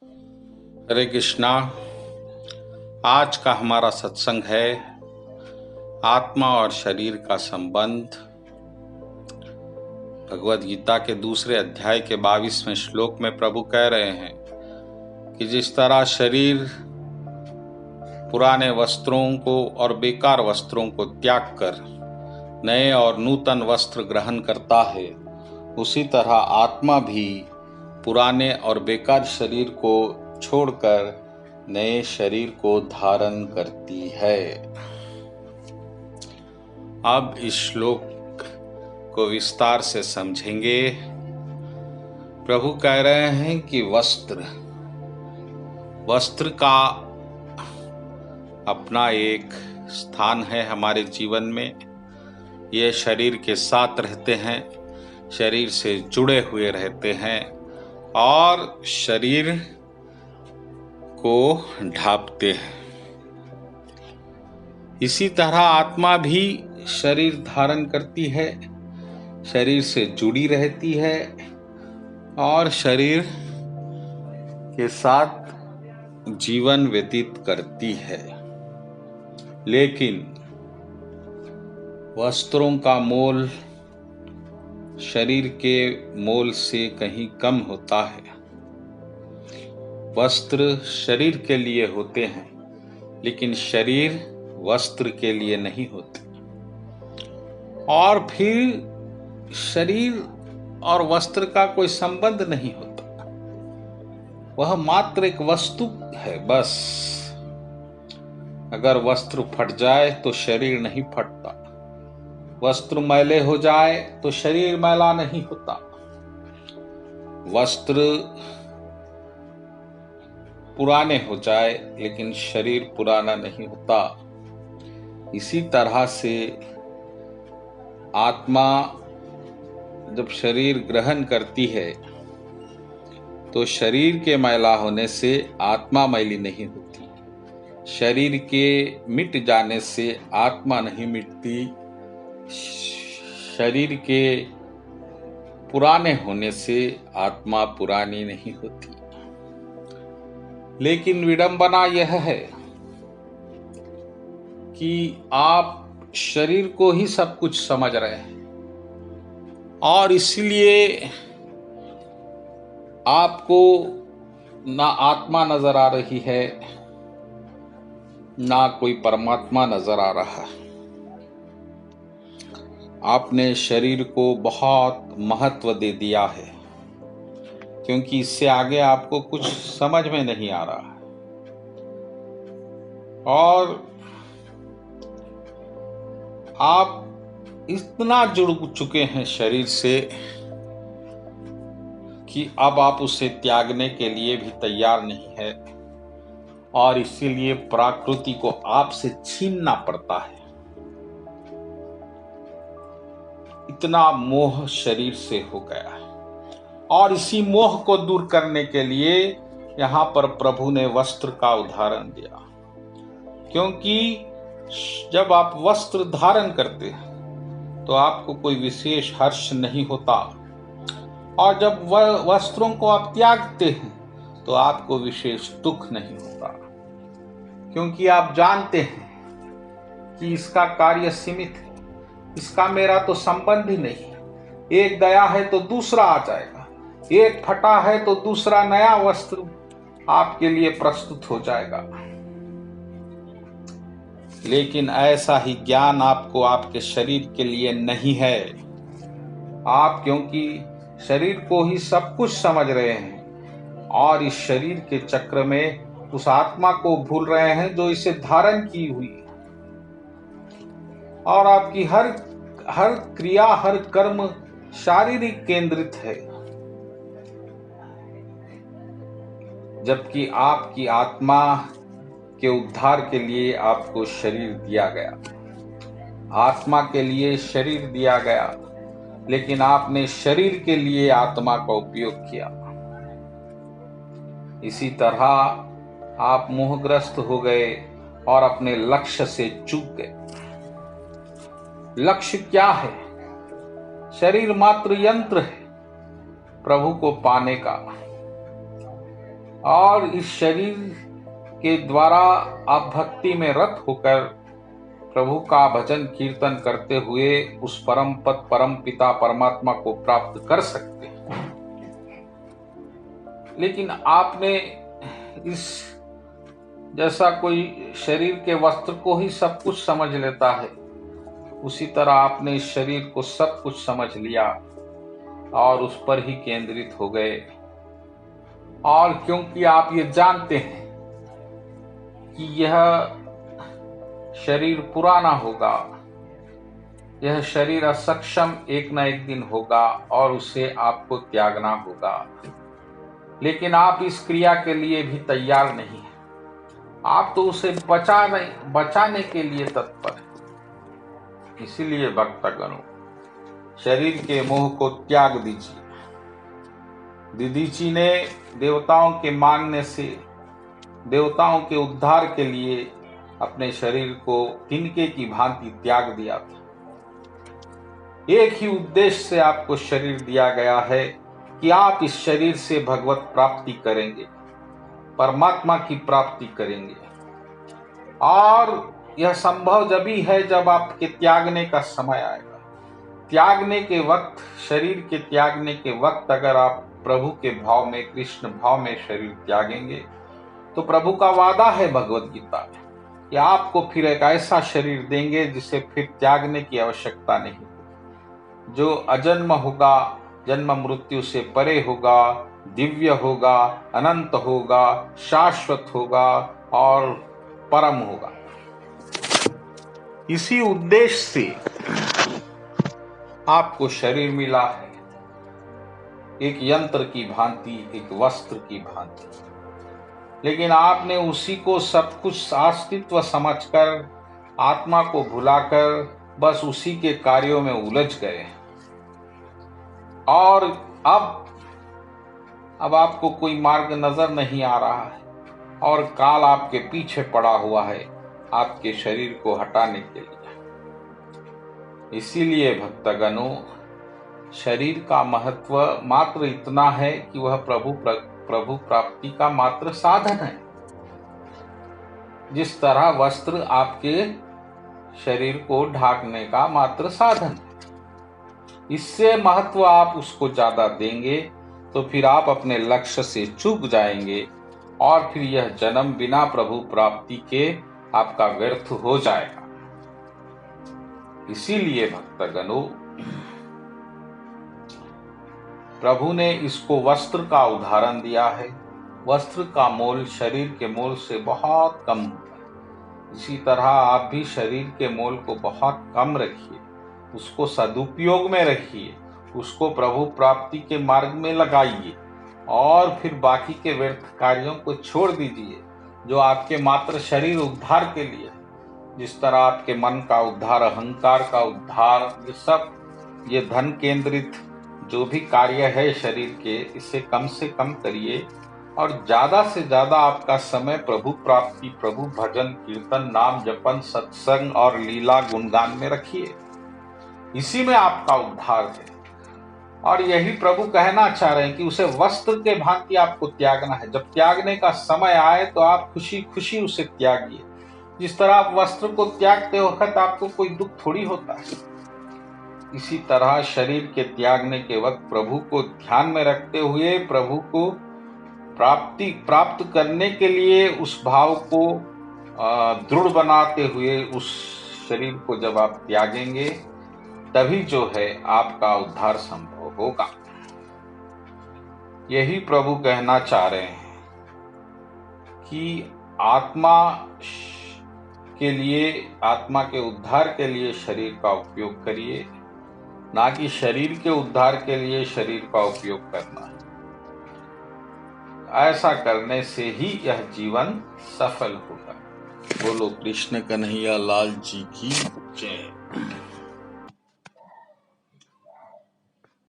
हरे कृष्णा। आज का हमारा सत्संग है आत्मा और शरीर का संबंध। भगवद गीता के दूसरे अध्याय के 22वें श्लोक में प्रभु कह रहे हैं कि जिस तरह शरीर पुराने वस्त्रों को और बेकार वस्त्रों को त्याग कर नए और नूतन वस्त्र ग्रहण करता है, उसी तरह आत्मा भी पुराने और बेकार शरीर को छोड़कर नए शरीर को धारण करती है। अब इस श्लोक को विस्तार से समझेंगे। प्रभु कह रहे हैं कि वस्त्र का अपना एक स्थान है हमारे जीवन में। ये शरीर के साथ रहते हैं, शरीर से जुड़े हुए रहते हैं और शरीर को ढांपते हैं। इसी तरह आत्मा भी शरीर धारण करती है, शरीर से जुड़ी रहती है और शरीर के साथ जीवन व्यतीत करती है। लेकिन वस्त्रों का मोल शरीर के मोल से कहीं कम होता है। वस्त्र शरीर के लिए होते हैं, लेकिन शरीर वस्त्र के लिए नहीं होते। और फिर शरीर और वस्त्र का कोई संबंध नहीं होता, वह मात्र एक वस्तु है बस। अगर वस्त्र फट जाए तो शरीर नहीं फटता, वस्त्र मैले हो जाए तो शरीर मैला नहीं होता। वस्त्र पुराने हो जाए लेकिन शरीर पुराना नहीं होता। इसी तरह से आत्मा जब शरीर ग्रहण करती है तो शरीर के मैला होने से आत्मा मैली नहीं होती, शरीर के मिट जाने से आत्मा नहीं मिटती, शरीर के पुराने होने से आत्मा पुरानी नहीं होती। लेकिन विडंबना यह है कि आप शरीर को ही सब कुछ समझ रहे हैं और इसलिए आपको ना आत्मा नजर आ रही है, ना कोई परमात्मा नजर आ रहा है। आपने शरीर को बहुत महत्व दे दिया है, क्योंकि इससे आगे आपको कुछ समझ में नहीं आ रहा है। और आप इतना जुड़ चुके हैं शरीर से कि अब आप उसे त्यागने के लिए भी तैयार नहीं है और इसीलिए प्रकृति को आपसे छीनना पड़ता है। इतना मोह शरीर से हो गया है और इसी मोह को दूर करने के लिए यहाँ पर प्रभु ने वस्त्र का उदाहरण दिया। क्योंकि जब आप वस्त्र धारण करते हैं तो आपको कोई विशेष हर्ष नहीं होता, और जब वस्त्रों को आप त्यागते हैं तो आपको विशेष दुख नहीं होता, क्योंकि आप जानते हैं कि इसका कार्य सीमित है, इसका मेरा तो संबंध ही नहीं है। एक गया है तो दूसरा आ जाएगा, एक फटा है तो दूसरा नया वस्त्र आपके लिए प्रस्तुत हो जाएगा। लेकिन ऐसा ही ज्ञान आपको आपके शरीर के लिए नहीं है। आप क्योंकि शरीर को ही सब कुछ समझ रहे हैं और इस शरीर के चक्र में उस आत्मा को भूल रहे हैं जो इसे धारण की हुई है। और आपकी हर क्रिया, हर कर्म शारीरिक केंद्रित है, जबकि आपकी आत्मा के उद्धार के लिए आपको शरीर दिया गया, आत्मा के लिए शरीर दिया गया, लेकिन आपने शरीर के लिए आत्मा का उपयोग किया। इसी तरह आप मोहग्रस्त हो गए और अपने लक्ष्य से चूक गए। लक्ष्य क्या है? शरीर मात्र यंत्र है प्रभु को पाने का, और इस शरीर के द्वारा आप भक्ति में रत होकर प्रभु का भजन कीर्तन करते हुए उस परम पद परम पिता परमात्मा को प्राप्त कर सकते हैं। लेकिन आपने इस जैसा कोई शरीर के वस्त्र को ही सब कुछ समझ लेता है, उसी तरह आपने इस शरीर को सब कुछ समझ लिया और उस पर ही केंद्रित हो गए। और क्योंकि आप ये जानते हैं कि यह शरीर पुराना होगा, यह शरीर असक्षम एक न एक दिन होगा और उसे आपको त्यागना होगा, लेकिन आप इस क्रिया के लिए भी तैयार नहीं हैं। आप तो उसे बचाने के लिए तत्पर हैं। इसीलिए भक्तगणों, शरीर के मोह को त्याग दीजिए। दीदी जी ने देवताओं के मांगने से, देवताओं के उद्धार के लिए अपने शरीर को तिनके की भांति त्याग दिया था। एक ही उद्देश्य से आपको शरीर दिया गया है कि आप इस शरीर से भगवत प्राप्ति करेंगे, परमात्मा की प्राप्ति करेंगे। और यह संभव जब ही है जब आपके त्यागने का समय आएगा। त्यागने के वक्त, शरीर के त्यागने के वक्त अगर आप प्रभु के भाव में, कृष्ण भाव में शरीर त्यागेंगे तो प्रभु का वादा है भगवत गीता में कि आपको फिर एक ऐसा शरीर देंगे जिसे फिर त्यागने की आवश्यकता नहीं, जो अजन्म होगा, जन्म मृत्यु से परे होगा, दिव्य होगा, अनंत होगा, शाश्वत होगा और परम होगा। इसी उद्देश्य से आपको शरीर मिला है, एक यंत्र की भांति, एक वस्त्र की भांति। लेकिन आपने उसी को सब कुछ अस्तित्व समझकर, आत्मा को भुलाकर बस उसी के कार्यों में उलझ गए। और अब आपको कोई मार्ग नजर नहीं आ रहा है और काल आपके पीछे पड़ा हुआ है आपके शरीर को हटाने के लिए। इसीलिए भक्तगणों, शरीर का महत्व मात्र इतना है कि वह प्रभु प्राप्ति का मात्र साधन है। जिस तरह वस्त्र आपके शरीर को ढाकने का मात्र साधन, इससे महत्व आप उसको ज्यादा देंगे तो फिर आप अपने लक्ष्य से चूक जाएंगे और फिर यह जन्म बिना प्रभु प्राप्ति के आपका व्यर्थ हो जाएगा। इसीलिए भक्तगणों, प्रभु ने इसको वस्त्र का उदाहरण दिया है। वस्त्र का मोल शरीर के मोल से बहुत कम होता है। इसी तरह आप भी शरीर के मोल को बहुत कम रखिए, उसको सदुपयोग में रखिए, उसको प्रभु प्राप्ति के मार्ग में लगाइए और फिर बाकी के व्यर्थ कार्यों को छोड़ दीजिए जो आपके मात्र शरीर उद्धार के लिए। जिस तरह आपके मन का उद्धार, अहंकार का उद्धार, ये सब, ये धन केंद्रित जो भी कार्य है शरीर के, इसे कम से कम करिए और ज्यादा से ज्यादा आपका समय प्रभु प्राप्ति, प्रभु भजन कीर्तन, नाम जपन, सत्संग और लीला गुणगान में रखिए। इसी में आपका उद्धार है। और यही प्रभु कहना चाह रहे हैं कि उसे वस्त्र के भांति आपको त्यागना है। जब त्यागने का समय आए तो आप खुशी खुशी उसे त्यागिए। जिस तरह आप वस्त्र को त्यागते वक्त आपको कोई दुख थोड़ी होता है, इसी तरह शरीर के त्यागने के वक्त प्रभु को ध्यान में रखते हुए, प्रभु को प्राप्त करने के लिए उस भाव को दृढ़ बनाते हुए उस शरीर को जब आप त्यागेंगे, तभी जो है आपका उद्धार संभव होगा। यही प्रभु कहना चाह रहे हैं कि आत्मा के लिए, आत्मा के उद्धार के लिए शरीर का उपयोग करिए, ना कि शरीर के उद्धार के लिए शरीर का उपयोग करना है। ऐसा करने से ही यह जीवन सफल होगा। बोलो कृष्ण कन्हैया लाल जी की जय।